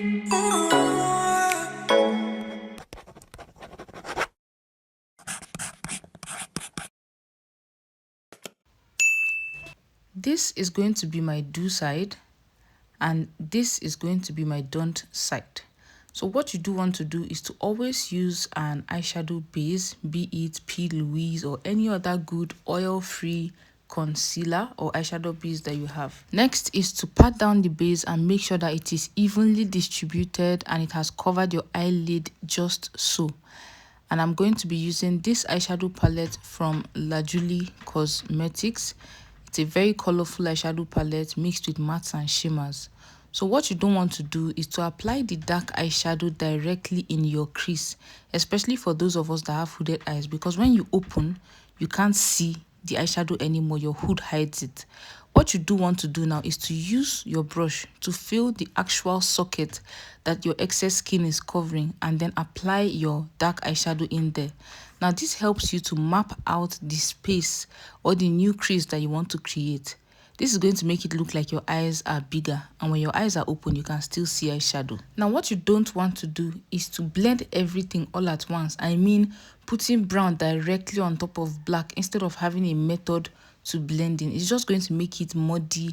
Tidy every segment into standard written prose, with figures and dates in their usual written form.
This is going to be my do side, and this is going to be my don't side. So what you do want to do is to always use an eyeshadow base, be it P. Louise or any other good oil-free concealer or eyeshadow base that you have. Next is to pat down the base and make sure that it is evenly distributed and it has covered your eyelid just so. And I'm going to be using this eyeshadow palette from Lazuli Cosmetics. It's a very colorful eyeshadow palette mixed with mattes and shimmers. So what you don't want to do is to apply the dark eyeshadow directly in your crease, especially for those of us that have hooded eyes, because when you open, you can't see the eyeshadow anymore. Your hood hides it. What you do want to do now is to use your brush to fill the actual socket that your excess skin is covering and then apply your dark eyeshadow in there. Now this helps you to map out the space or the new crease that you want to create. This is going to make it look like your eyes are bigger, and when your eyes are open, you can still see eyeshadow. Now what you don't want to do is to blend everything all at once. I mean putting brown directly on top of black instead of having a method to blending. It's just going to make it muddy.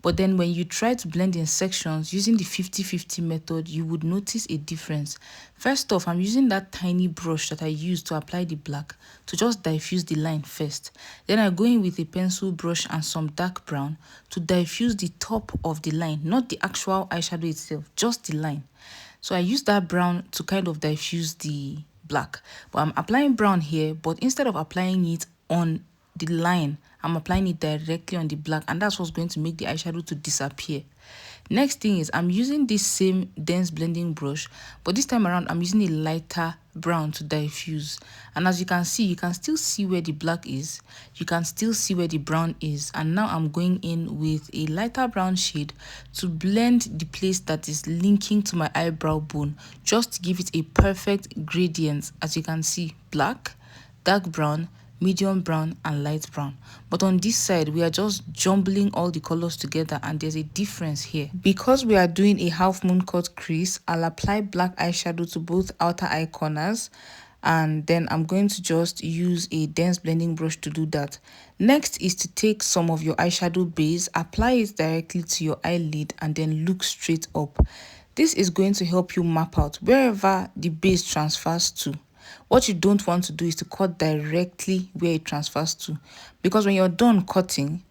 But then when you try to blend in sections using the 50-50 method, you would notice a difference. First off, I'm using that tiny brush that I used to apply the black to just diffuse the line first. Then I go in with a pencil brush and some dark brown to diffuse the top of the line, not the actual eyeshadow itself, just the line. So I use that brown to kind of diffuse the black. But I'm applying brown here, but instead of applying it on the line, I'm applying it directly on the black, and that's what's going to make the eyeshadow to disappear. Next thing is I'm using this same dense blending brush, but this time around I'm using a lighter brown to diffuse. And as you can see, you can still see where the black is, you can still see where the brown is. And now I'm going in with a lighter brown shade to blend the place that is linking to my eyebrow bone, just to give it a perfect gradient. As you can see, black, dark brown, medium brown and light brown. But on this side, we are just jumbling all the colors together, and there's a difference here. Because we are doing a half moon cut crease, I'll apply black eyeshadow to both outer eye corners, and then I'm going to just use a dense blending brush to do that. Next is to take some of your eyeshadow base, apply it directly to your eyelid, and then look straight up. This is going to help you map out wherever the base transfers to. What you don't want to do is to cut directly where it transfers to, because when you're done cutting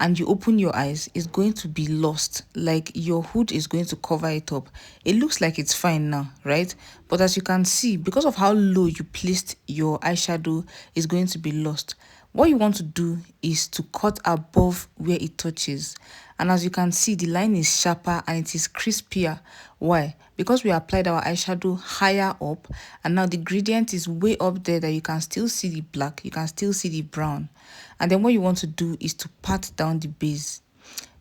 and you open your eyes, it's going to be lost. Like your hood is going to cover it up. It looks like it's fine now, right? But as you can see, because of how low you placed your eyeshadow, it's going to be lost. What you want to do is to cut above where it touches. And as you can see, the line is sharper and it is crispier. Why? Because we applied our eyeshadow higher up, and now the gradient is way up there that you can still see the black, you can still see the brown. And then what you want to do is to pat down the base.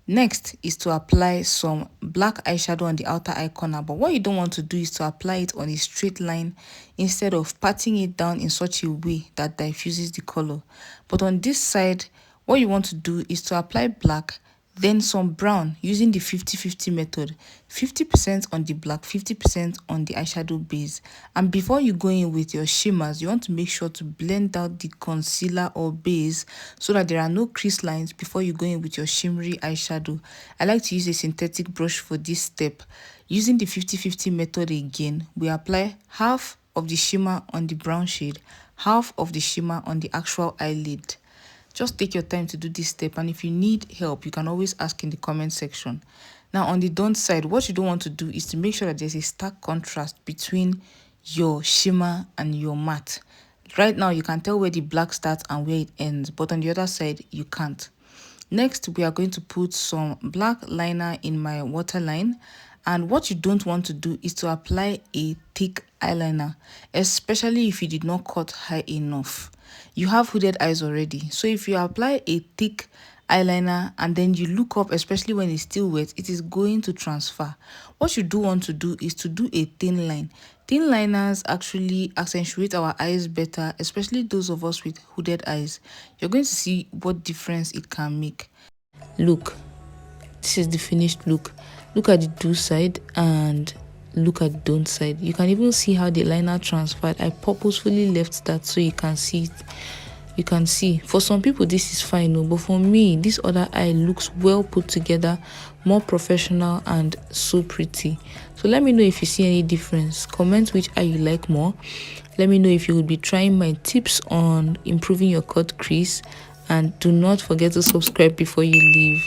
Next is to apply some black eyeshadow on the outer eye corner, but what you don't want to do is to apply it on a straight line instead of patting it down in such a way that diffuses the color. But on this side, what you want to do is to apply black, then some brown using the 50-50 method, 50% on the black, 50% on the eyeshadow base. And before you go in with your shimmers, you want to make sure to blend out the concealer or base so that there are no crease lines before you go in with your shimmery eyeshadow. I like to use a synthetic brush for this step. Using the 50-50 method again, we apply half of the shimmer on the brown shade, half of the shimmer on the actual eyelid. Just take your time to do this step, and if you need help, you can always ask in the comment section. Now on the don't side, what you don't want to do is to make sure that there's a stark contrast between your shimmer and your matte. Right now you can tell where the black starts and where it ends, but on the other side you can't. Next, we are going to put some black liner in my waterline. And what you don't want to do is to apply a thick eyeliner, especially if you did not cut high enough. You have hooded eyes already, so if you apply a thick eyeliner and then you look up, especially when it's still wet, it is going to transfer. What you do want to do is to do a thin line. Thin liners actually accentuate our eyes better, especially those of us with hooded eyes. You're going to see what difference it can make. Look, this is the finished look. Look at the do side and look at the don't side. You can even see how the liner transferred. I purposefully left that so you can see it. You can see for some people this is fine, but for me this other eye looks well put together, more professional and so pretty. So let me know if you see any difference. Comment which eye you like more. Let me know if you will be trying my tips on improving your cut crease, and do not forget to subscribe before you leave.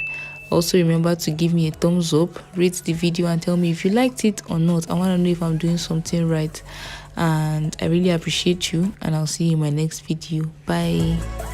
Also remember to give me a thumbs up, rate the video and tell me if you liked it or not. I want to know if I'm doing something right, and I really appreciate you, and I'll see you in my next video. Bye.